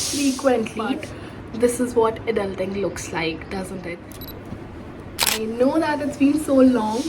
frequently, but this is what adulting looks like, doesn't it? I know that it's been so long.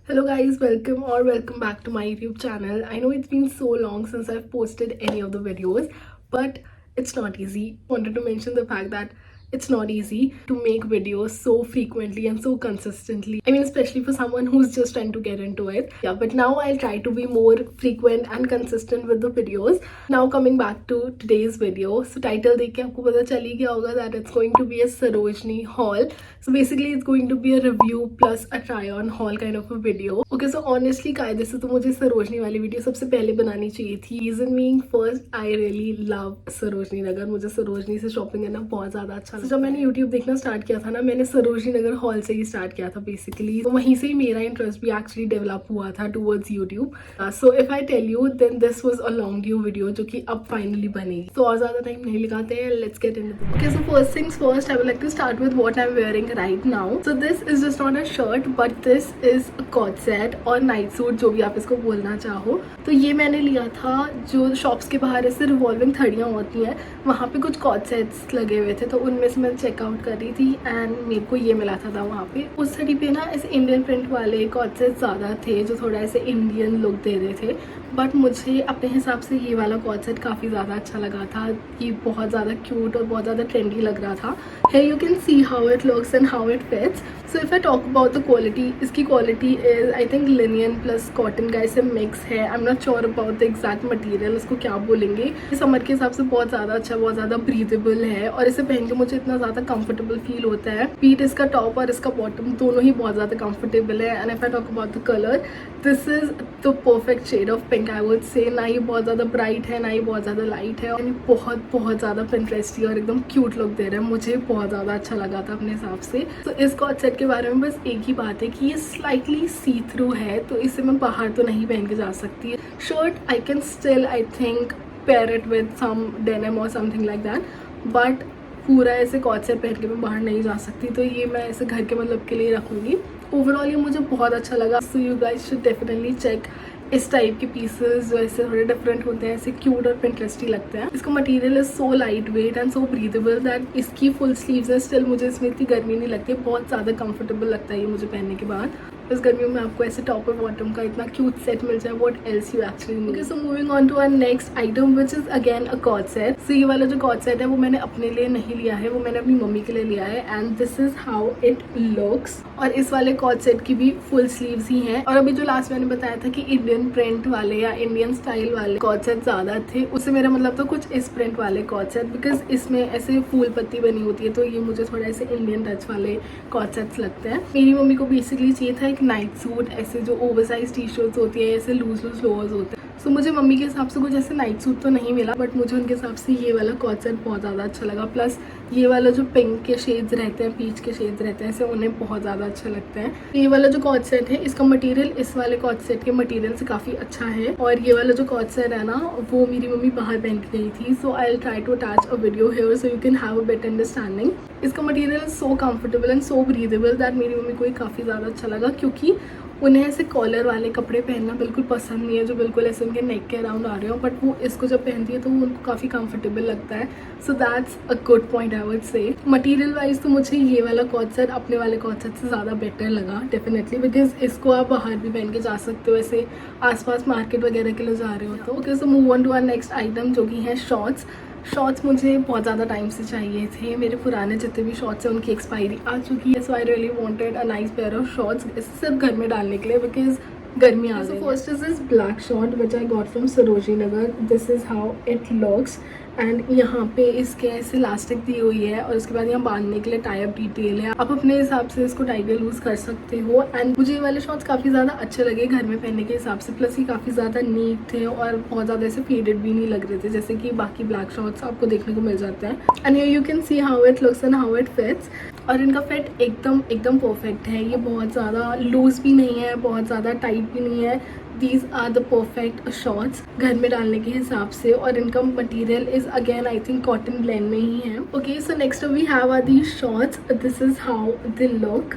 Hello guys, welcome back to my YouTube channel. I know it's been so long since I've posted any of the videos, but it's not easy. Wanted to mention the fact that it's not easy to make videos so frequently and so consistently. I mean, especially for someone who's just trying to get into it. Yeah, but now I'll try to be more frequent and consistent with the videos. Now coming back to today's video. So title देख के आपको पता चल ही गया होगा that it's going to be a Sarojini haul. So basically it's going to be a review plus a try on haul kind of a video. Okay, so honestly कायदे से तो मुझे सरोजनी वाली वीडियो सबसे पहले बनानी चाहिए थी. Reason being, first I really love Sarojini Nagar. मुझे सरोजनी से शॉपिंग करना बहुत ज़्यादा अच्छा. जब मैंने YouTube देखना स्टार्ट किया था ना, मैंने सरोजनी नगर हॉल से ही स्टार्ट किया था बेसिकली. तो वहीं से ही मेरा इंटरेस्ट भी एक्चुअली डेवलप हुआ था towards YouTube. So if I tell you then this was a long due video जो कि अब फाइनली बनेगी. तो और ज़्यादा टाइम नहीं लगाते हैं, let's get into it. Okay, so first things first, I would like to start with what I am wearing right now. So this is just not a shirt but this is a cot set और night suit, जो भी आप इसको बोलना चाहो. तो ये मैंने लिया था जो शॉप्स के बाहर ऐसे रिवॉल्विंग थड़ियाँ होती हैं, वहाँ पे कुछ कॉट सेट्स लगे हुए थे. तो उनमें से मैं चेकआउट कर रही थी एंड मेरे को ये मिला था वहाँ पे. उस थड़ी पे ना ऐसे इंडियन प्रिंट वाले कॉट सेट्स ज़्यादा थे जो थोड़ा ऐसे इंडियन लुक दे रहे थे. बट मुझे अपने हिसाब से ये वाला कॉट सेट काफ़ी ज़्यादा अच्छा लगा था. ये बहुत ज़्यादा क्यूट और बहुत ज़्यादा ट्रेंडी लग रहा था. Here you can see how it looks and how it fits. So if I talk about the quality, इसकी quality is I think linen plus cotton का ऐसे मिक्स है. I am not sure about the exact material, उसको क्या बोलेंगे. Summer के हिसाब से बहुत ज़्यादा अच्छा, बहुत ज़्यादा ब्रीदेबल है और इसे पहन के मुझे इतना ज़्यादा कंफर्टेबल फील होता है. पीट इसका टॉप और इसका बॉटम दोनों ही बहुत ज़्यादा कंफर्टेबल है. And if I talk about the colour, this is the perfect shade of pink I would say. ना ही बहुत ज़्यादा ब्राइट है, ना ही बहुत ज़्यादा लाइट है. और बहुत ज़्यादा पिंटरेस्टी और एकदम क्यूट लुक दे रहा है. मुझे बहुत ज़्यादा अच्छा लगा था अपने हिसाब से. तो इस कॉट सेट के बारे में बस एक ही बात है कि ये स्लाइटली सी थ्रू है, तो इसे मैं बाहर तो नहीं पहन के जा सकती. Shirt I can still I think pair it with some denim और समथिंग लाइक दैट, बट पूरा ऐसे कॉट सेट पहन के मैं बाहर नहीं जा सकती. तो ये मैं ऐसे घर के मतलब के लिए रखूँगी. ओवरऑल ये मुझे बहुत अच्छा लगा. So you guys should definitely check इस टाइप के पीसेस जो ऐसे थोड़े डिफरेंट होते हैं, ऐसे क्यूट और इंटरेस्टिंग लगते हैं. इसका material is so light weight and so breathable that इसकी फुल स्लीव्स है, स्टिल मुझे इसमें इतनी गर्मी नहीं लगती. बहुत ज़्यादा कंफर्टेबल लगता है ये मुझे पहनने के बाद. इस गर्मियों में आपको ऐसे टॉप और बॉटम का इतना क्यूट सेट मिल जाए, what else you actually need. Okay, so moving on to our next item which is again a cot set. So ये वाला जो कॉट सेट है वो मैंने अपने लिए नहीं लिया है, वो मैंने अपनी मम्मी के लिए लिया है. And this is how it looks. और इस वाले कॉट सेट की भी फुल स्लीव्स ही हैं. और अभी जो लास्ट मैंने बताया था कि इंडियन प्रिंट वाले या इंडियन स्टाइल वाले कॉट सेट ज़्यादा थे, उससे मेरा मतलब तो कुछ इस प्रिंट वाले कॉट सेट, बिकॉज इसमें ऐसे फूल पत्ती बनी होती है, तो ये मुझे थोड़ा ऐसे इंडियन टच वाले कॉट सेट्स लगते हैं. मेरी मम्मी को बेसिकली चाहिए था एक नाइट सूट, ऐसे जो ओवरसाइज टी शर्ट्स होती है, ऐसे लूज लोअर्स होते हैं. सो मुझे मम्मी के हिसाब से कुछ ऐसे नाइट सूट तो नहीं मिला, बट मुझे उनके हिसाब से ये वाला कॉट सेट बहुत ज़्यादा अच्छा लगा. प्लस ये वाला जो पिंक के शेड्स रहते हैं, पीच के शेड्स रहते हैं, ऐसे उन्हें बहुत ज़्यादा अच्छा लगता है. ये वाला जो कॉट सेट है, इसका मटेरियल इस वाले कॉट सेट के मटेरियल से काफ़ी अच्छा है. और ये वाला जो कॉट सेट है ना, वो मेरी मम्मी बाहर पहन के गई थी. So I will try to attach a video here so you can have a better understanding. इसका material so comfortable and so breathable that मेरी मम्मी को ये काफ़ी ज़्यादा अच्छा लगा, क्योंकि उन्हें ऐसे कॉलर वाले कपड़े पहनना बिल्कुल पसंद नहीं है जो बिल्कुल ऐसे उनके नेक के अराउंड आ रहे हो. बट वो इसको जब पहनती है तो वो उनको काफ़ी कंफर्टेबल लगता है. So that's a good point I would से. मटेरियल वाइज तो मुझे ये वाला कॉट सेट अपने वाले कॉट सेट से ज़्यादा बेटर लगा डेफिनेटली, बिकॉज इसको आप बाहर भी पहन के जा सकते हो, ऐसे आसपास मार्केट वगैरह के लिए जा रहे हो. तो okay, so move on to our next item जो कि है शॉर्ट्स. शॉर्ट्स मुझे बहुत ज़्यादा टाइम से चाहिए थे. मेरे पुराने जितने भी शॉर्ट्स हैं उनकी एक्सपायरी आ चुकी है. So I really wanted a nice pair of shorts, सिर्फ घर में डालने के लिए, बिकॉज गर्मी आ गई. First is this black short which I got from Sarojini Nagar. This is how it looks. And यहाँ पे इसके ऐसे इलास्टिक दी हुई है और उसके बाद यहाँ बांधने के लिए टाई अप डिटेल है. आप अपने हिसाब से इसको टाइगर लूज कर सकते हो. एंड मुझे ये वाले शॉर्ट्स काफ़ी ज़्यादा अच्छे लगे घर में पहनने के हिसाब से. प्लस ये काफ़ी ज़्यादा नीट थे और बहुत ज़्यादा ऐसे फेडेड भी नहीं लग रहे थे जैसे कि बाकी ब्लैक शॉर्ट्स आपको देखने को मिल जाते हैं. And you can see how it looks and how it fits. और इनका फिट एकदम परफेक्ट है. ये बहुत ज़्यादा लूज भी नहीं है, बहुत ज़्यादा टाइट भी नहीं है. These are the perfect shorts घर में डालने के हिसाब से. और इनका material is again I think cotton blend में ही है. Okay, so next we have are these shorts. This is how they look.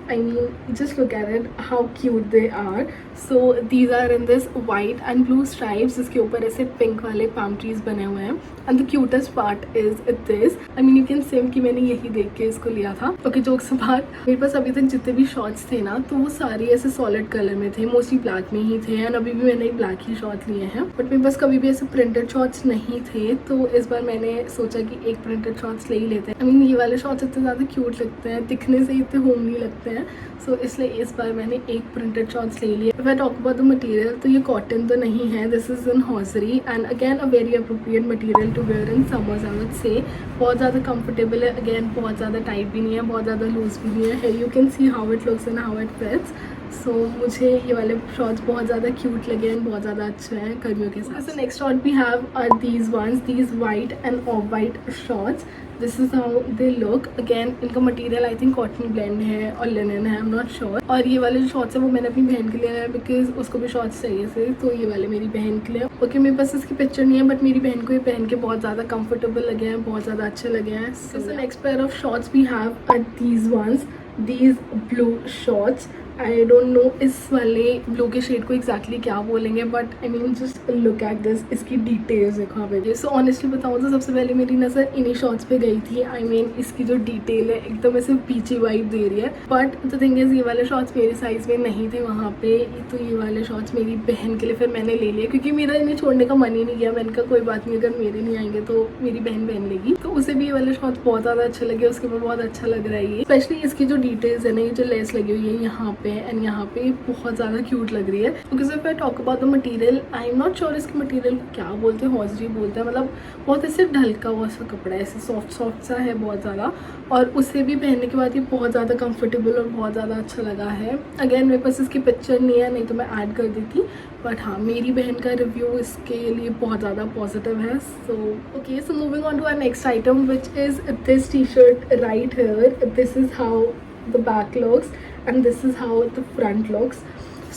I mean, just look at it, how cute they are. So these are in this white and blue stripes, जिसके ऊपर ऐसे pink वाले palm trees बने हुए हैं. And the cutest part is this. I mean, you can say कि मैंने यही देख के इसको लिया था. Okay, jokes apart, मेरे पास अभी तक जितने भी शॉर्ट्स थे ना, तो वो सारे ऐसे सॉलिड कलर में थे, मोस्टली ब्लैक में ही थे. एंड अभी भी मैंने एक ब्लैक ही शॉर्ट लिए हैं, बट मेरे पास कभी भी ऐसे प्रिंटेड शॉर्ट्स नहीं थे. तो इस बार मैंने सोचा कि एक प्रिंटेड शॉर्ट्स ले ही लेते हैं. I mean, ये वाले शॉर्ट्स इतने ज़्यादा क्यूट लगते हैं, दिखने से इतने होमली लगते हैं. सो इसलिए इस बार मैंने एक प्रिंटेड शॉर्ट्स ले लिए. If I talk about the material, तो ये कॉटन तो नहीं है, this is in hosiery. And again a very appropriate material to wear in summers, I would say. बहुत ज़्यादा कंफर्टेबल है, अगेन बहुत ज़्यादा टाइट भी नहीं है, बहुत ज़्यादा लूज भी नहीं है. You can see how it looks and how it fits. So मुझे ये वाले शॉर्ट्स बहुत ज़्यादा क्यूट लगे एंड बहुत ज़्यादा अच्छे हैं गर्मियों के साथ. So next short we have are these ones, these white and off white shorts. This is how they look. Again इनका material I think cotton blend है और लिनन है, आई एम नॉट श्योर. और ये वाले जो शॉर्ट्स है वो मैंने अपनी बहन के लिए है, बिकॉज उसको भी शॉर्ट्स चाहिए थे, तो ये वाले मेरी बहन के लिए. ओके, मेरे पास इसकी पिक्चर नहीं है, बट मेरी बहन को ये पहन के बहुत ज़्यादा कंफर्टेबल लगे हैं, बहुत ज़्यादा अच्छे लगे हैं. So next pair of shorts we have are these ones, these blue shorts. I don't know इस वाले ब्लू के शेड को एग्जैक्टली क्या बोलेंगे, but I mean just look at this. इसकी डिटेल्स देखो आप. सो ऑनेस्टली बताऊँ तो सबसे पहले मेरी नज़र इन्हीं शॉर्ट्स पे गई थी. आई मीन इसकी जो डिटेल है एकदम ऐसे पीछे वाइब दे रही है. बट द थिंग इज, ये वाले शॉर्ट्स मेरे साइज़ में नहीं थे वहाँ पे, तो ये वाले शॉर्ट्स मेरी बहन के लिए फिर मैंने ले लिए, क्योंकि मेरा इन्हें छोड़ने का मन ही नहीं किया. मैंने कहा कोई बात नहीं, अगर मेरे नहीं आएंगे तो मेरी बहन पहन लेगी. तो उसे भी ये वाले शॉर्ट्स बहुत ज़्यादा अच्छे लगे, उसके ऊपर बहुत अच्छा लग रहा है ये. स्पेशली इसकी जो डिटेल्स है ना, ये जो लेस लगी हुई है यहाँ पे एंड यहाँ पे, बहुत ज़्यादा क्यूट लग रही है. Because if I talk about the material, I am not sure इसके मटेरियल को क्या बोलते हैं, हॉजरी बोलते हैं. मतलब बहुत ऐसे ढलका हुआ सा कपड़ा है, ऐसे सॉफ्ट सॉफ्ट सा है बहुत ज़्यादा. और उसे भी पहनने के बाद ये बहुत ज़्यादा कंफर्टेबल और बहुत ज़्यादा अच्छा लगा है. अगेन मेरे पास इसकी पिक्चर नहीं है, नहीं तो मैं ऐड कर देती. बट हाँ, मेरी बहन का रिव्यू इसके लिए बहुत ज़्यादा पॉजिटिव है. So okay, so moving on to our next item, which is this T shirt right here. This is how the back looks and this is how the front looks.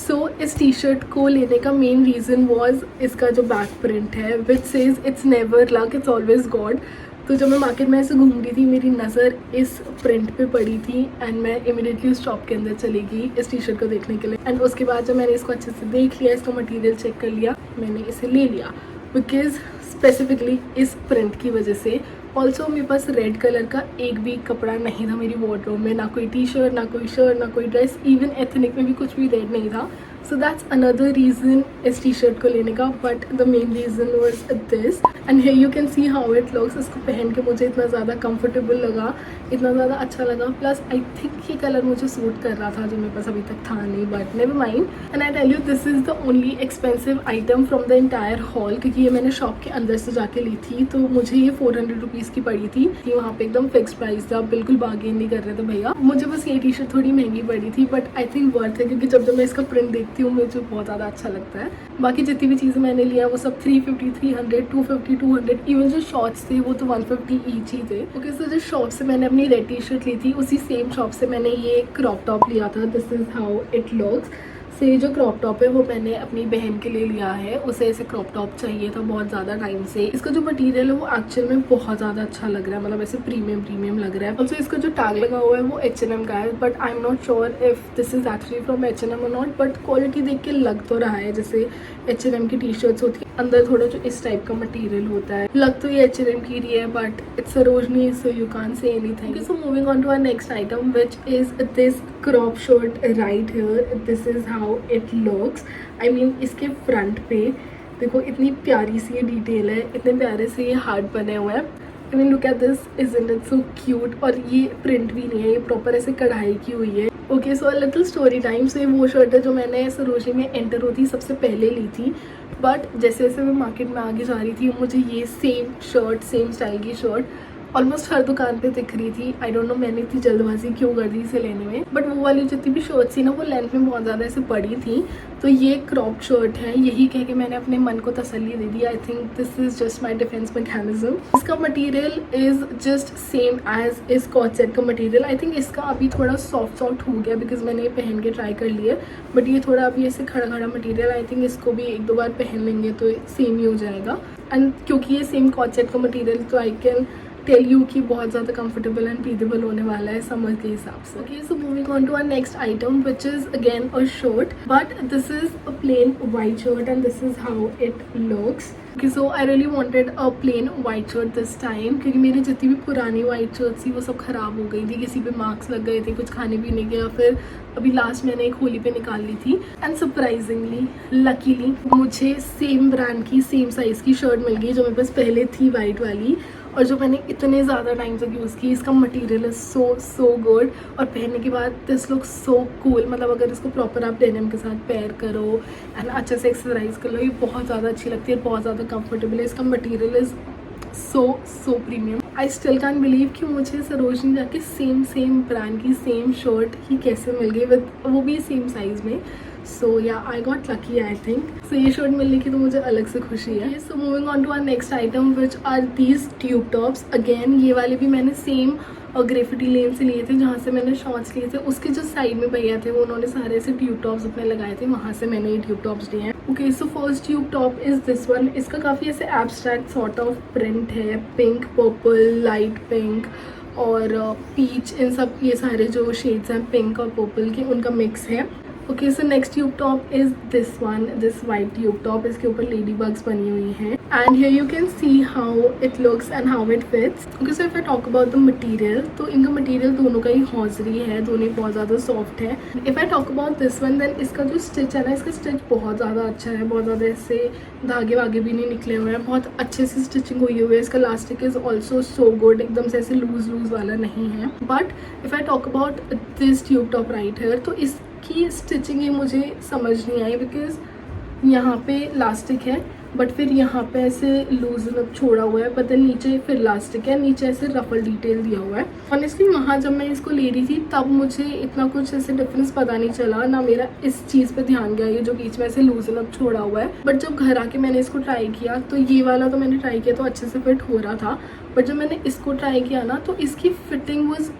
So इस T shirt को लेने का main reason was इसका जो back print है, which says it's never luck, it's always God. तो जब मैं मार्केट में ऐसे घूम रही थी, मेरी नज़र इस प्रिंट पे पड़ी थी एंड मैं इमीडिएटली उस शॉप के अंदर चली गई इस टी शर्ट को देखने के लिए. एंड उसके बाद जब मैंने इसको अच्छे से देख लिया, इसका मटेरियल चेक कर लिया, मैंने इसे ले लिया बिकॉज स्पेसिफिकली इस प्रिंट की वजह से. ऑल्सो मेरे पास रेड कलर का एक भी कपड़ा नहीं था मेरी वार्डरोब में, ना कोई टी शर्ट, ना कोई शर्ट, ना कोई ड्रेस. इवन एथनिक में भी कुछ भी रेड नहीं था. सो दैट्स अनदर रीज़न इस टी शर्ट को लेने का. But the main reason was this. And here you can see how it looks. इसको पहन के मुझे इतना ज़्यादा कंफर्टेबल लगा, इतना ज़्यादा अच्छा लगा. प्लस आई थिंक ये कलर मुझे सूट कर रहा था, जो मेरे पास अभी तक था नहीं. But never mind. And I tell you, this is the only expensive item from the entire haul, क्योंकि ये मैंने शॉप के अंदर से जाके ली थी. तो मुझे ये 400 रुपीज़ की पड़ी थी. वहाँ पे एकदम फिक्स प्राइस था, बिल्कुल बार्गेन नहीं कर रहे थे भैया. मुझे बस ये टी शर्ट थोड़ी महंगी पड़ी थी, बट आई थिंक वर्थ है, क्योंकि जब मैं इसका प्रिंट देखती हूँ मुझे बहुत ज़्यादा अच्छा लगता है. बाकी जितनी भी चीज़ें मैंने लिया वो सब 350, 300, 250, 200. इवन जो शॉर्ट्स थे वो तो 150 ईच ही थे. ओके, सो जिस शॉप से मैंने अपनी रेड टी शर्ट ली थी, उसी सेम शॉप से मैंने ये क्रॉप टॉप लिया था. This is how it looks. से ये जो क्रॉप टॉप है वो मैंने अपनी बहन के लिए लिया है. उसे ऐसे क्रॉप टॉप चाहिए था बहुत ज़्यादा टाइम से. इसका जो मटेरियल है वो एक्चुअल में बहुत ज़्यादा अच्छा लग रहा है, मतलब ऐसे प्रीमियम लग रहा है. ऑल्सो इसका जो टैग लगा हुआ है वो H&M का है, but I am not sure if this is actually from H&M और नॉट. बट क्वालिटी देख के लग तो रहा है जैसे H&M की टी शर्ट्स होती है, अंदर थोड़ा जो इस टाइप का मटेरियल होता है. लग तो ये H&M की रही है, but it's Sarojini, so you can't say anything. So moving on to our next item, which is this crop shirt right here. This is how it looks. I mean इसके फ्रंट पे देखो इतनी प्यारी सी ये डिटेल है, इतने प्यारे से ये हार्ट बने हुए हैं. आई mean look at this, isn't it so cute. और ये प्रिंट भी नहीं है, ये प्रॉपर ऐसे कढ़ाई की हुई है. Okay, so a little story time. से वो शर्ट है जो मैंने सरोजनी में एंटर होती सबसे पहले ली थी. बट जैसे जैसे मैं मार्केट में आगे जा रही थी, मुझे ये सेम शर्ट, सेम स्टाइल की शर्ट ऑलमोस्ट हर दुकान पे दिख रही थी. आई डोंट नो मैंने इतनी जल्दबाजी क्यों कर दी इसे लेने में. बट वो वाली जितनी भी शर्ट्स थी ना, वो लेंथ में बहुत ज़्यादा ऐसे पड़ी थी. तो ये क्रॉप शर्ट है, यही कह के मैंने अपने मन को तसल्ली दे दी. I think this is just my defence mechanism. इसका material is just same as इस कॉट सेट का मटीरियल. आई थिंक इसका अभी थोड़ा सॉफ्ट हो गया बिकॉज मैंने ये पहन के ट्राई कर लिया. बट ये थोड़ा अभी ऐसे खड़ा मटीरियल. आई थिंक इसको भी 1-2 बार पहन लेंगे तो सेम ही हो जाएगा. एंड क्योंकि ये सेम कॉट सेट का मटीरियल, तो आई कैन टेल यू कि बहुत ज़्यादा कंफर्टेबल एंड ब्रीदेबल होने वाला है समर के हिसाब से. Okay, so moving on to our next item which is again a shirt, but this is a plain white shirt and this is how it looks. Okay, so I really wanted a plain white shirt this time क्योंकि मेरी जितनी भी पुरानी white shirts थी वो सब ख़राब हो गई थी, किसी पे मार्क्स लग गए थे, कुछ खाने पीने के, या फिर अभी लास्ट मैंने एक होली पे निकाल ली थी. एंड सरप्राइजिंगली लकीली मुझे सेम ब्रांड की सेम साइज़ की शर्ट मिल गई जो मेरे पास पहले थी वाइट वाली, और जो मैंने इतने ज़्यादा टाइम तक यूज़ की. इसका मटेरियल इज़ सो गुड और पहनने के बाद दिस लुक सो कूल. मतलब अगर इसको प्रॉपर आप डेनिम के साथ पेयर करो एंड अच्छे से एक्सरसाइज कर लो, ये बहुत ज़्यादा अच्छी लगती है, बहुत ज़्यादा कंफर्टेबल है. इसका material is so premium. I still can believe कि मुझे सरोजनी जाके सेम ब्रांड की सेम शर्ट ही कैसे मिल गई, विद वो भी सेम साइज़ में. So yeah I got lucky I think. So ये शर्ट मिलने की तो मुझे अलग से खुशी है. So moving on to our next item which are these tube tops. Again ये वाले भी मैंने सेम ग्रेफिटी लेन से लिए थे जहाँ से मैंने शॉर्ट्स लिए थे. उसके जो साइड में भैया थे वो उन्होंने सारे ऐसे ट्यूब टॉप्स अपने लगाए थे, वहाँ से मैंने ये ट्यूब टॉप्स लिए हैं. Okay, so first tube top is this one. इसका काफ़ी ऐसे एब्स्ट्रैक्ट सॉर्ट ऑफ प्रिंट है, पिंक, पर्पल, लाइट पिंक और पीच, इन सब ये सारे जो शेड्स हैं पिंक और पर्पल के उनका मिक्स है. Okay, so next tube top is this one, this white tube top. इसके ऊपर लेडी बग्स बनी हुई हैं and here you can see how it looks and how it fits. Okay, so if I talk about the material, तो इनका material दोनों का ही hosiery है, दोनों बहुत ज़्यादा सॉफ्ट है. If I talk about this one, then इसका जो स्टिच है ना, इसका स्टिच बहुत ज़्यादा अच्छा है, बहुत ज़्यादा ऐसे धागे वागे भी नहीं निकले हुए हैं, बहुत अच्छे से स्टिचिंग हुई हुई है. इसका elastic is also so good, एकदम से ऐसे लूज वाला नहीं है. But if I talk about this tube top right here, तो की स्टिचिंग ही मुझे समझ नहीं आई, बिकॉज यहाँ पे इलास्टिक है बट फिर यहाँ पे ऐसे लूज छोड़ा हुआ है, बट नीचे फिर इलास्टिक है, नीचे ऐसे रफल डिटेल दिया हुआ है. ऑनेस्टली वहाँ जब मैं इसको ले रही थी तब मुझे इतना कुछ ऐसे डिफरेंस पता नहीं चला, ना मेरा इस चीज़ पे ध्यान गया ये जो बीच में ऐसे लूज छोड़ा हुआ है. बट जब घर आके मैंने इसको ट्राई किया तो ये वाला तो मैंने ट्राई किया तो अच्छे से फिट हो रहा था, बट जब मैंने इसको ट्राई किया ना तो इसकी फिटिंग वॉज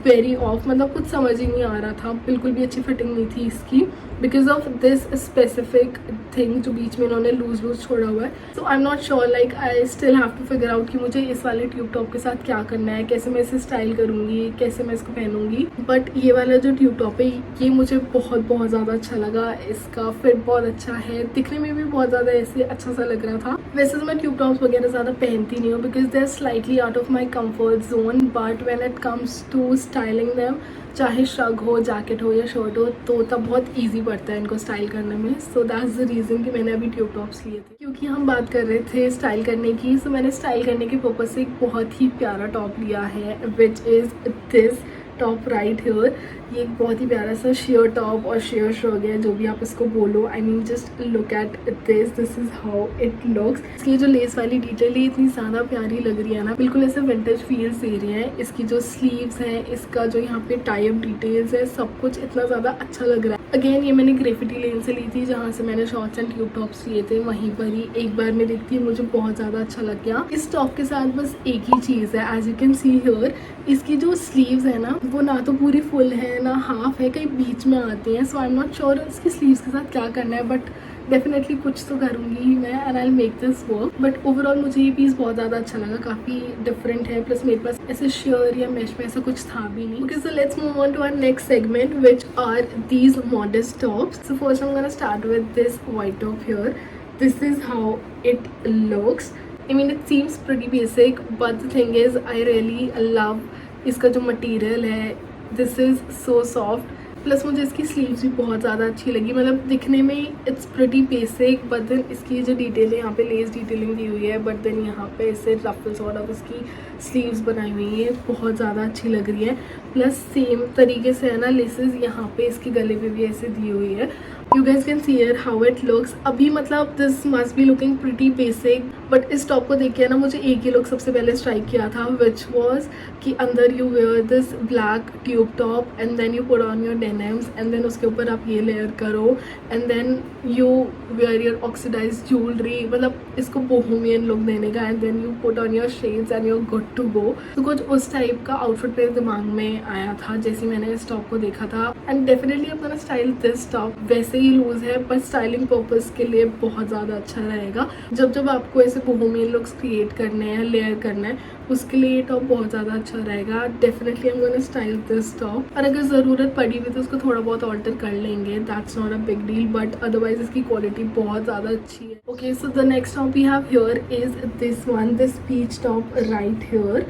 वेरी ऑफ. मतलब कुछ समझ ही नहीं आ रहा था, बिल्कुल भी अच्छी फिटिंग नहीं थी इसकी, because of this specific thing जो बीच में इन्होंने लूज छोड़ा हुआ है. So I am not sure, like I still have to figure out कि मुझे इस वाले ट्यूब टॉप के साथ क्या करना है, कैसे मैं इसे स्टाइल करूँगी, कैसे मैं इसको पहनूंगी. बट ये वाला जो ट्यूब टॉप है ये मुझे बहुत ज़्यादा अच्छा लगा. इसका फिट बहुत अच्छा है, दिखने में भी बहुत ज़्यादा ऐसे अच्छा सा लग रहा था. वैसे तो मैं ट्यूब टॉप्स वगैरह ज़्यादा पहनती नहीं हूँ because they are slightly out of my comfort zone, but when it comes to styling them, चाहे श्रग हो, जैकेट हो या शर्ट हो, तो तब बहुत इजी पड़ता है इनको स्टाइल करने में. सो दैट्स द रीज़न कि मैंने अभी ट्यूब टॉप्स लिए थे. क्योंकि हम बात कर रहे थे स्टाइल करने की, सो मैंने स्टाइल करने के पर्पज से एक बहुत ही प्यारा टॉप लिया है विच is this top right here. ये एक बहुत ही प्यारा सा शेयर टॉप और शेयर श्रग है, जो भी आप इसको बोलो. आई mean just look at this is how it looks. इसकी जो लेस वाली डिटेल है इतनी ज़्यादा प्यारी लग रही है ना, बिल्कुल ऐसे विंटेज फील्स दे रही है. इसकी जो स्लीव्स हैं, इसका जो यहाँ पे टाई अप डिटेल्स है, सब कुछ इतना ज़्यादा अच्छा लग रहा है. अगेन ये मैंने ग्रेफिटी लेन से ली थी जहाँ से मैंने शॉर्ट्स एंड ट्यूब टॉप्स लिए थे, वहीं पर ही एक बार में देखती मुझे बहुत ज़्यादा अच्छा लग गया. इस टॉप के साथ बस एक ही चीज़ है, as you can see here, इसकी जो स्लीव्स है ना वो ना तो पूरी फुल है ना हाफ है, कहीं बीच में आती हैं. सो आई एम नॉट श्योर इसकी स्लीव्स के साथ क्या करना है, बट डेफिनेटली कुछ तो करूँगी ही मैं and I will make this work. But overall मुझे ये पीस बहुत ज़्यादा अच्छा लगा, काफ़ी डिफरेंट है. प्लस मेरे पास ऐसे शेयर या मैश में ऐसा कुछ था भी नहीं. Okay, so let's move on to our next segment which are these modest tops. So first I am gonna start with this white top here. This is how it looks. I mean it seems pretty basic, but the thing is I really love इसका जो material है. This is so soft. Plus मुझे इसकी sleeves भी बहुत ज़्यादा अच्छी लगी. मतलब दिखने में it's pretty basic, but then इसकी जो डिटेल है, यहाँ पे लेस डिटेलिंग दी हुई है, बट देन यहाँ पे ऐसे रफल सॉर्ट ऑफ इसकी स्लीव्स बनाई हुई है, बहुत ज़्यादा अच्छी लग रही है. प्लस सेम तरीके से है ना लेसेस यहाँ पे इसके गले पे भी ऐसे दी हुई है. You guys can see here how it looks. अभी मतलब this must be looking pretty basic, but इस टॉप को देख के ना मुझे एक ही लुक सबसे पहले स्ट्राइक किया था, विच वॉज कि अंदर you wear this black tube top and then you put on your denims and then उसके ऊपर आप ये लेयर करो and then you wear your oxidise jewellery, मतलब इसको बोहेमियन लुक देने का, and then you put on your shades and you are good to go. तो कुछ उस टाइप का आउटफिट मेरे दिमाग में आया था जैसे मैंने इस टॉप को देखा था। And definitely I am gonna style this top. वैसे ही लूज है पर स्टाइलिंग पर्पज के लिए बहुत ज़्यादा अच्छा रहेगा। जब आपको ऐसे बोहेमियन लुक्स क्रिएट करने हैं, लेयर करना है, उसके लिए ये टॉप बहुत ज़्यादा अच्छा रहेगा। Definitely I am gonna style this top. और अगर ज़रूरत पड़ी भी तो उसको थोड़ा बहुत ऑल्टर कर लेंगे, that's not a big deal, but otherwise इसकी क्वालिटी बहुत ज़्यादा अच्छी है। Okay, so the next top we have here is this one, this peach top right here.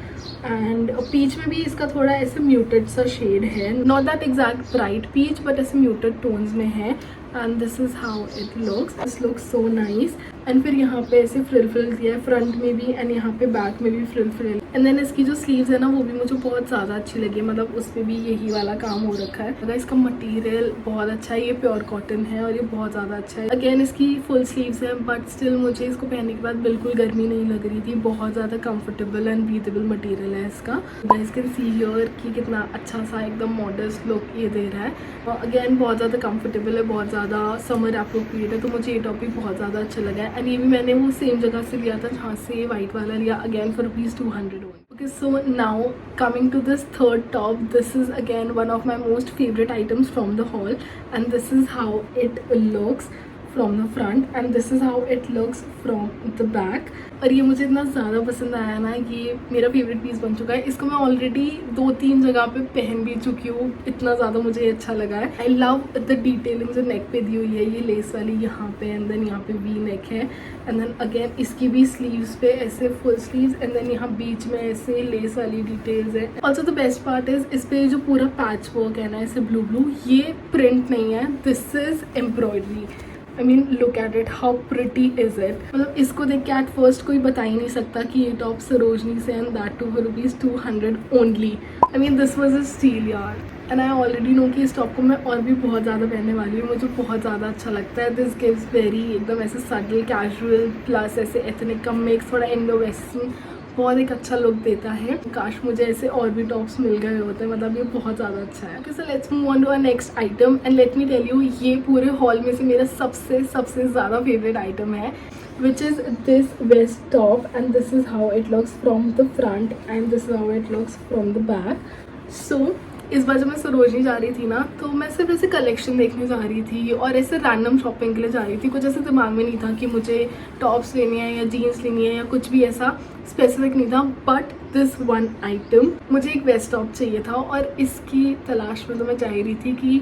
And peach में भी इसका थोड़ा ऐसे म्यूटेड सा शेड है, not that exact bright peach but ऐसे म्यूटेड टोन्स में है। And this is how it looks, this looks so nice. And फिर यहाँ पे ऐसे फ्रिल दिया है फ्रंट में भी एंड यहाँ पे बैक में भी फ्रिल। एंड देन इसकी जो स्लीव्स है ना वो भी मुझे बहुत ज़्यादा अच्छी लगी, मतलब उस पर भी यही वाला काम हो रखा है। अगर इसका मटेरियल बहुत अच्छा है, ये प्योर कॉटन है और ये बहुत ज़्यादा अच्छा है। अगेन इसकी फुल स्लीव्स है बट स्टिल मुझे इसको पहनने के बाद बिल्कुल गर्मी नहीं लग रही थी। बहुत ज़्यादा कंफर्टेबल एंड ब्रीथेबल मटेरियल है इसका। गाइस कैन सी हियर कि कितना अच्छा सा एकदम मॉडर्न लुक ये दे रहा है। और अगेन बहुत ज़्यादा कंफर्टेबल है, बहुत ज़्यादा समर एप्रोप्रिएट है, तो मुझे ये टॉप भी बहुत ज़्यादा अच्छा लगा है। एंड ये भी मैंने वो सेम जगह से लिया था जहाँ से वाइट वाला लिया, again for ₹200। Okay, so now coming to this third top, this is again one of my most favorite items from the haul, and this is how it looks from the front and this is how it looks from the back। और ये मुझे इतना ज़्यादा पसंद आया ना, ये मेरा फेवरेट पीस बन चुका है। इसको मैं ऑलरेडी 2-3 जगह पे पहन भी चुकी हूँ, इतना ज़्यादा मुझे अच्छा लगा है। आई लव द डिटेलिंग जो नेक पे दी हुई है, ये लेस वाली यहाँ पे एंड देन यहाँ पे वी नेक है। एंड देन अगेन इसकी भी स्लीव्स पे ऐसे फुल स्लीव्स एंड देन यहाँ बीच में ऐसे लेस वाली डिटेल्स है। Also the best part is इस पे जो पूरा पैच वर्क है ना ऐसे ब्लू, ये प्रिंट नहीं है, this is embroidery. I mean look at it, how pretty is it. मतलब इसको देख के एट फर्स्ट कोई बता ही नहीं सकता कि ये टॉप सरोजनी से and that too for ₹200 only. I mean this was a steal यार। एंड आई ऑलरेडी नो कि इस टॉप को मैं और भी बहुत ज़्यादा पहनने वाली हूँ, मुझे बहुत ज़्यादा अच्छा लगता है। दिस गिव्स वेरी एकदम ऐसे सटल कैजुअल प्लस ऐसे एथनिक का मिक्स, थोड़ा इंडो वेस्टर्न, बहुत एक अच्छा लुक देता है। काश मुझे ऐसे और भी टॉप्स मिल गए होते, मतलब ये बहुत ज़्यादा अच्छा है। Okay, so let's move on to our next item and let me tell you, ये पूरे हॉल में से मेरा सबसे ज़्यादा फेवरेट आइटम है, which is this vest top and this is how it looks from the front and this is how it looks from the back। So इस बार जब मैं सरोजनी जा रही थी ना तो मैं सिर्फ ऐसे कलेक्शन देखने जा रही थी और ऐसे रैंडम शॉपिंग के लिए जा रही थी। कुछ ऐसे दिमाग में नहीं था कि मुझे टॉप्स लेनी है या जीन्स लेनी है या कुछ भी ऐसा स्पेसिफिक नहीं था। बट दिस वन आइटम, मुझे एक वेस्ट टॉप चाहिए था और इसकी तलाश में तो मैं जा ही रही थी कि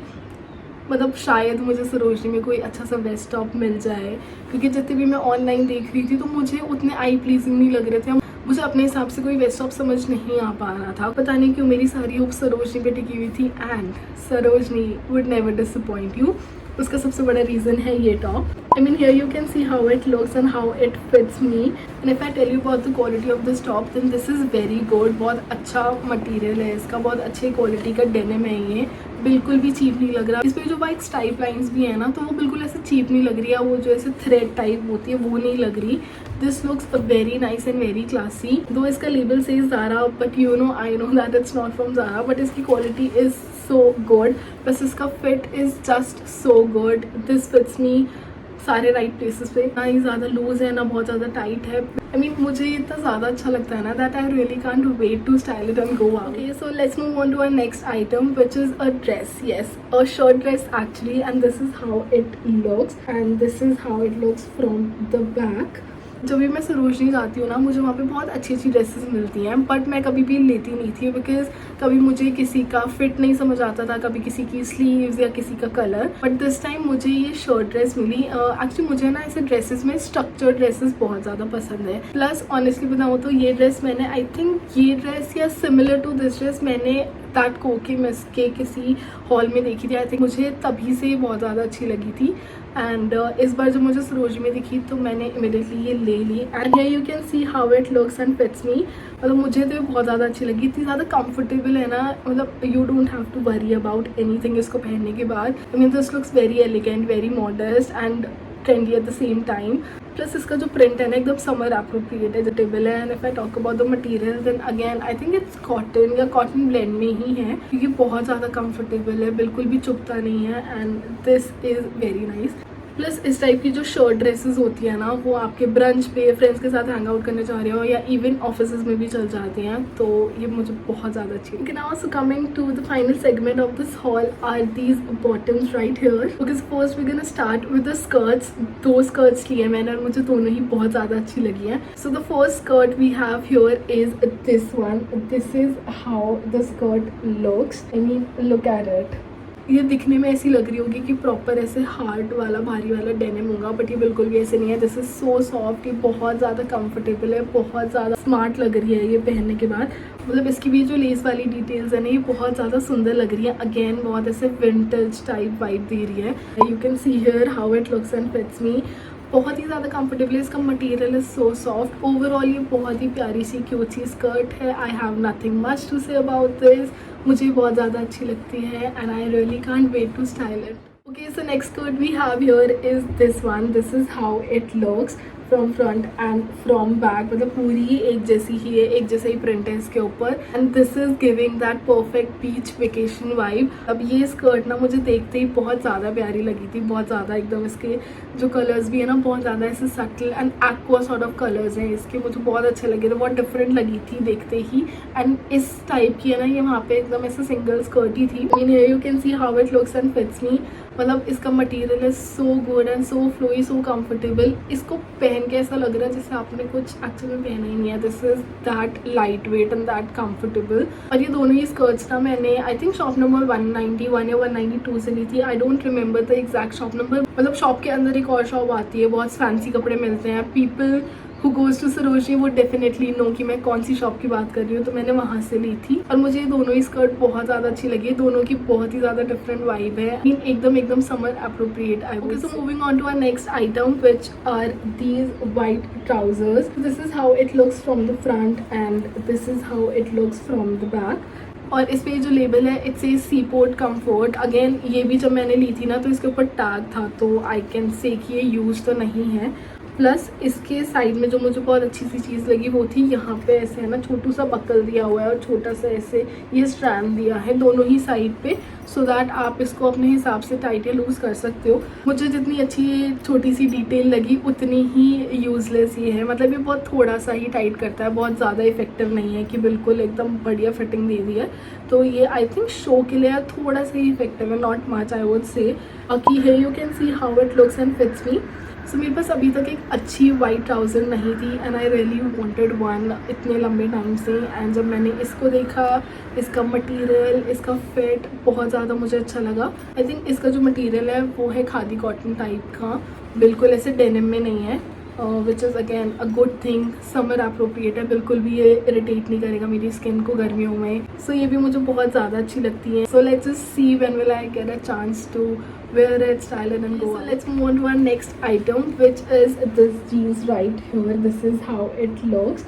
मतलब शायद मुझे सरोजनी में कोई अच्छा सा वेस्ट टॉप मिल जाए, क्योंकि जितने भी मैं ऑनलाइन देख रही थी तो मुझे उतने आई प्लीजिंग नहीं लग रहे थे। मुझे अपने हिसाब से कोई वेस्ट टॉप समझ नहीं आ पा रहा था। पता नहीं क्यों मेरी सारी होप सरोजनी पे टिकी हुई थी and Sarojini would never disappoint you. उसका सबसे बड़ा रीज़न है ये top. I mean here you can see how it looks and how it fits me and if I tell you about the quality of this top then this is very good. बहुत अच्छा material है इसका, बहुत अच्छे quality का denim है ये, बिल्कुल भी चीप नहीं लग रहा। इस पर जो वाइट स्टाइप लाइंस भी है ना तो वो बिल्कुल ऐसे चीप नहीं लग रही है, वो जो ऐसे थ्रेड टाइप होती है वो नहीं लग रही। This looks very nice and very classy. Though इसका label says Zara but you know I know that it's not from Zara, but इसकी क्वालिटी इज़ सो गुड, बस इसका fit is just so good. This fits me सारे right places पे, ना ही ज़्यादा loose है ना बहुत ज़्यादा टाइट है। आई मीन मुझे ये इतना ज़्यादा अच्छा लगता है ना that I really can't wait to style it and go out. Okay, so let's move on to our next item which is a dress, yes a shirt dress actually, and this is how it looks and this is how it looks from the back. जब भी मैं सरोजनी जाती हूँ ना मुझे वहाँ पे बहुत अच्छी ड्रेसेस मिलती हैं, बट मैं कभी भी लेती नहीं थी बिकॉज कभी मुझे किसी का फिट नहीं समझ आता था, कभी किसी की स्लीव्स या किसी का कलर। बट दिस टाइम मुझे ये शर्ट ड्रेस मिली। एक्चुअली मुझे ना ऐसे ड्रेसेस में स्ट्रक्चर्ड ड्रेसेस बहुत ज़्यादा पसंद है। प्लस ऑनेस्टली बताऊँ तो ये ड्रेस मैंने आई थिंक ये ड्रेस या सिमिलर टू दिस ड्रेस मैंने दैट कोकी मिस के किसी हॉल में देखी थी। आई थिंक मुझे तभी से बहुत ज़्यादा अच्छी लगी थी एंड इस बार जब मुझे सरोजनी में दिखी तो मैंने इमिडिएटली ये ले ली। And here you can see how it looks and fits me. मतलब मुझे तो बहुत ज़्यादा अच्छी लगी, इतनी ज़्यादा कंफर्टेबल है ना, मतलब you don't have to worry about anything इसको पहनने के बाद। I mean this looks very elegant, very modest and trendy at the same time. Plus इसका जो प्रिंट है ना एकदम समर एप्रोप्रिएट है, एडिटेबल है। And if I talk about the material then again I think it's cotton या cotton blend में ही है, क्योंकि बहुत ज़्यादा कंफर्टेबल है, बिल्कुल भी चुभता नहीं है and this is very nice. Plus इस टाइप की जो शर्ट ड्रेसेस होती है ना, वो आपके ब्रंच पे फ्रेंड्स के साथ हैंग आउट करने जा रहे हो या इवन ऑफिस में भी चल जाती हैं, तो ये मुझे बहुत ज़्यादा अच्छी है। Now so coming to the final segment of this haul are these bottoms right here, because first we gonna start with the skirts. 2 skirts लिए मैंने और मुझे दोनों ही बहुत ज़्यादा अच्छी लगी हैं। So the first skirt we have here is this one. This is how the skirt looks. I mean look at it. ये दिखने में ऐसी लग रही होगी कि प्रॉपर ऐसे हार्ड वाला भारी वाला डेनिम होगा, बट ये बिल्कुल भी ऐसे नहीं है। दिस इज सो सॉफ्ट, ये बहुत ज़्यादा कंफर्टेबल है, बहुत ज़्यादा स्मार्ट लग रही है ये पहनने के बाद। मतलब इसकी भी जो लेस वाली डिटेल्स है ना, ये बहुत ज़्यादा सुंदर लग रही है। अगेन बहुत ऐसे विंटेज टाइप वाइब दे रही है। You can see here how it looks and fits me. बहुत ही ज़्यादा कंफर्टेबल है, इसका material is so soft. Overall ये बहुत ही प्यारी सी क्यूट सी स्कर्ट है। I have nothing much to say about this. मुझे बहुत ज़्यादा अच्छी लगती है and I really can't wait to style it. Okay, so next skirt we have here is this one. This is how it looks from front and from back. मतलब पूरी ही एक जैसी ही है, एक जैसा ही प्रिंट है इसके ऊपर। And this is giving that perfect beach vacation vibe. अब ये स्कर्ट ना मुझे देखते ही बहुत ज़्यादा प्यारी लगी थी, बहुत ज़्यादा एकदम। इसके जो कलर्स भी है ना, बहुत ज़्यादा ऐसे subtle and aqua sort of colours हैं इसके, मुझे बहुत अच्छे लगे थे, बहुत डिफरेंट लगी थी देखते ही। एंड इस टाइप की है ना, ये वहाँ पे एकदम ऐसे सिंगल स्कर्ट ही थी। Mean here you can see how it looks and fits me. मतलब इसका material is so good and so flowy, so comfortable. इसको पहन के ऐसा लग रहा है जैसे आपने कुछ एक्चुअली में पहना ही नहीं है। This is that light weight and that comfortable. और ये दोनों ही स्कर्ट्स ना मैंने आई थिंक शॉप नंबर 191 या 192 से ली थी। I don't remember the exact shop number. मतलब शॉप के अंदर एक और शॉप आती है, बहुत फैंसी कपड़े मिलते हैं। People who goes to Sarojini वो डेफिनेटली नो कि मैं कौन सी शॉप की बात कर रही हूँ, तो मैंने वहाँ से ली थी। और मुझे ये दोनों ही स्कर्ट बहुत ज़्यादा अच्छी लगी। दोनों की बहुत ही ज़्यादा डिफरेंट वाइब है, एकदम summer appropriate. Okay, so moving on to our next item which are these white trousers. This is how it looks from the front and this is how it looks from the back. और इस पे जो label है it's a sea port comfort. Again ये भी जब मैंने ली थी ना, तो इसके ऊपर टैग था, तो आई कैन से कि ये यूज तो नहीं है। प्लस इसके साइड में जो मुझे बहुत अच्छी सी चीज़ लगी वो थी यहाँ पे ऐसे है ना छोटू सा बक्कल दिया हुआ है और छोटा सा ऐसे ये स्ट्रैंड दिया है दोनों ही साइड पे, सो दैट आप इसको अपने हिसाब से टाइट या लूज़ कर सकते हो। मुझे जितनी अच्छी ये छोटी सी डिटेल लगी उतनी ही यूज़लेस ये है। मतलब ये बहुत थोड़ा सा ही टाइट करता है, बहुत ज़्यादा इफेक्टिव नहीं है कि बिल्कुल एकदम बढ़िया फिटिंग दे दी है। तो ये आई थिंक शो के लिए थोड़ा सा ही इफेक्टिव है, not much I would say. बाकी है you can see how it looks and fits me. So मेरे पास अभी तक एक अच्छी वाइट ट्राउज़र नहीं थी and I really wanted one इतने लंबे टाइम से। एंड जब मैंने इसको देखा, इसका मटेरियल, इसका फिट बहुत ज़्यादा मुझे अच्छा लगा। आई थिंक इसका जो मटेरियल है वो है खादी कॉटन टाइप का, बिल्कुल ऐसे डेनिम में नहीं है, विच is again a good thing. Summer appropriate है, बिल्कुल भी ये इरिटेट नहीं करेगा मेरी स्किन को गर्मियों में। सो ये भी मुझे बहुत ज़्यादा अच्छी लगती है। So let's just see when will I get a chance to wear it, style it and go. So let's move on to our next item, which is this jeans right here. This is how it looks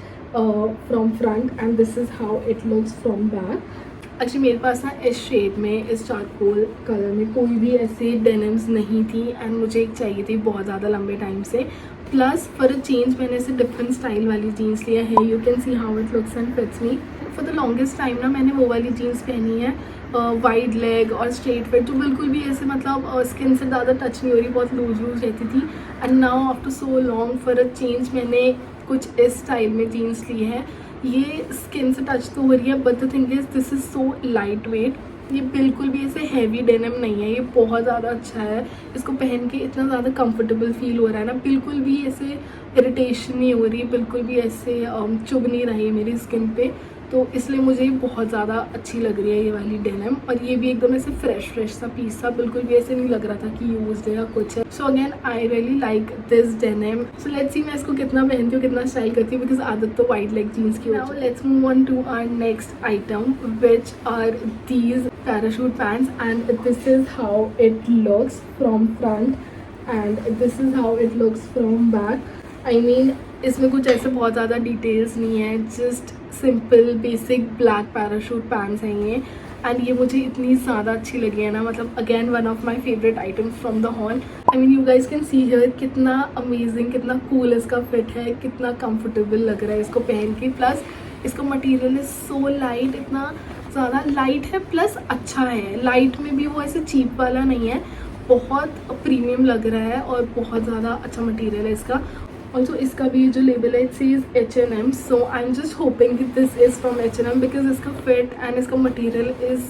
from front and this is how it looks from back. Actually मेरे पास ना इस shade में, इस charcoal colour में कोई भी ऐसे denims नहीं थी एंड मुझे एक चाहिए थी बहुत ज़्यादा लंबे टाइम से। प्लस फॉर अ चेंज मैंने ऐसे डिफरेंट स्टाइल वाली जीन्स लिया है। You can see how it looks and fits me. For the longest time ना मैंने वो वाली जीन्स पहनी है वाइड लेग और स्ट्रेट फिट, जो बिल्कुल भी ऐसे मतलब स्किन से ज़्यादा टच नहीं हो रही, बहुत लूज रहती थी। And now after so long for a change मैंने कुछ इस स्टाइल में जीन्स ली है। ये स्किन से टच तो हो रही है, but the thing is this is so light weight. ये बिल्कुल भी ऐसे हैवी डेनिम नहीं है, ये बहुत ज़्यादा अच्छा है। इसको पहन के इतना ज़्यादा कंफर्टेबल फील हो रहा है ना, बिल्कुल भी ऐसे इरिटेशन नहीं हो रही, बिल्कुल भी ऐसे चुभ नहीं रही है मेरी स्किन पे। तो इसलिए मुझे बहुत ज़्यादा अच्छी लग रही है ये वाली डेनिम। और ये भी एकदम ऐसे फ्रेश सा पीस था, बिल्कुल भी ऐसे नहीं लग रहा था कि यूज्ड है या कुछ है। So again I really like this denim. So let's see मैं इसको कितना पहनती हूँ, कितना स्टाइल करती हूँ, बिकॉज आदत तो वाइड लेग जीन्स की। Now let's move on to our next item which are these parachute pants and this is how it looks from front and this is how it looks from back. I mean इसमें कुछ ऐसे बहुत ज़्यादा details नहीं है, just simple basic black parachute pants हैं ये। And ये मुझे इतनी ज़्यादा अच्छी लगी है ना, मतलब again one of my favourite items from the hall. I mean you guys can see here कितना अमेजिंग, कितना कूल इसका फिट है, कितना कंफर्टेबल लग रहा है इसको पहन के। प्लस इसका मटेरियल इज सो लाइट, इतना ज़्यादा लाइट है प्लस अच्छा है। लाइट में भी वो ऐसे चीप वाला नहीं है, बहुत प्रीमियम लग रहा है और बहुत ज़्यादा अच्छा मटेरियल है इसका। ऑल्सो इसका भी जो लेबल है it says H&M, so I am just hoping कि this is from H&M because इसका फिट एंड इसका material is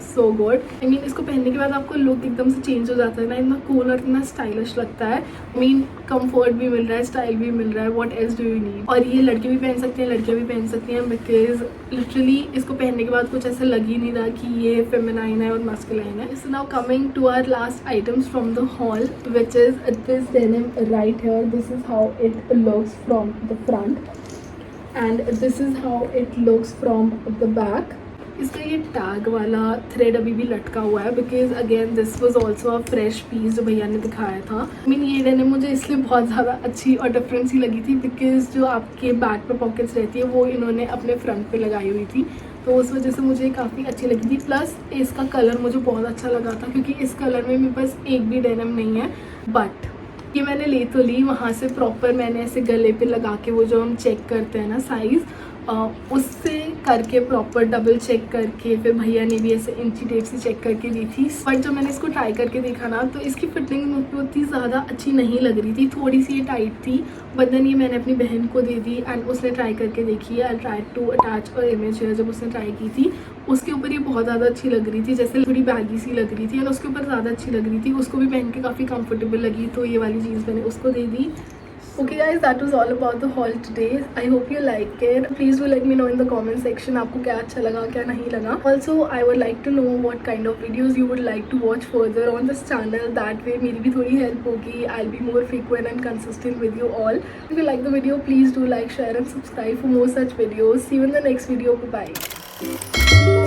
so good. I mean इसको पहनने के बाद आपको लुक एकदम से चेंज हो जाता है ना, इतना कूल और इतना स्टाइलिश लगता है। आई मीन कंफर्ट भी मिल रहा है, स्टाइल भी मिल रहा है, what else do you need. और ये लड़के भी पहन सकते हैं, लड़कियाँ भी पहन सकती हैं बिकॉज लिटरली इसको पहनने के बाद कुछ ऐसा लग ही नहीं रहा कि ये फेमिनाइन है और मस्कुलाइन है। So now coming to our last items from the haul which is this denim right here. This is how it looks from the front and this is how it looks from the back. इसका ये tag वाला thread अभी भी लटका हुआ है because again this was also a fresh piece जो भैया ने दिखाया था। आई मीन ये डेनिम मुझे इसलिए बहुत ज़्यादा अच्छी और डिफरेंट सी लगी थी बिकॉज जो आपके बैक पे पॉकेट्स रहती है वो इन्होंने अपने फ्रंट पे लगाई हुई थी, तो उस वजह से मुझे काफ़ी अच्छी लगी थी। प्लस इसका कलर मुझे बहुत अच्छा लगा था क्योंकि इस कलर में मेरे पास एक भी डेनिम नहीं है, बट ये मैंने ले तो ली वहाँ से प्रॉपर मैंने ऐसे गले पे लगा के वो जो हम चेक करते हैं ना साइज़, उससे करके प्रॉपर डबल चेक करके फिर भैया ने भी ऐसे इंची टेप से चेक करके दी थी। बट जब मैंने इसको ट्राई करके देखा ना तो इसकी फिटिंग मुझे उतनी ज़्यादा अच्छी नहीं लग रही थी, थोड़ी सी ये टाइट थी। बट देन ये मैंने अपनी बहन को दे दी एंड उसने ट्राई करके देखी। आई ट्राई टू अटैच और इमेज है जब उसने ट्राई की थी उसके ऊपर ये बहुत ज़्यादा अच्छी लग रही थी, जैसे थोड़ी बैगी सी लग रही थी एंड उसके ऊपर ज़्यादा अच्छी लग रही थी, उसको भी पहन के काफ़ी कंफर्टेबल लगी, तो ये वाली चीज़ मैंने उसको दे दी। Okay guys, that was all about the haul today. I hope you like it. Please do let me know in the comment section आपको क्या अच्छा लगा क्या नहीं लगा. Also I would like to know what kind of videos you would like to watch further on this channel. That way मेरी भी थोड़ी help होगी. I'll be more frequent and consistent with you all. If you like the video, please do like, share and subscribe for more such videos. See you in the next video. Bye bye.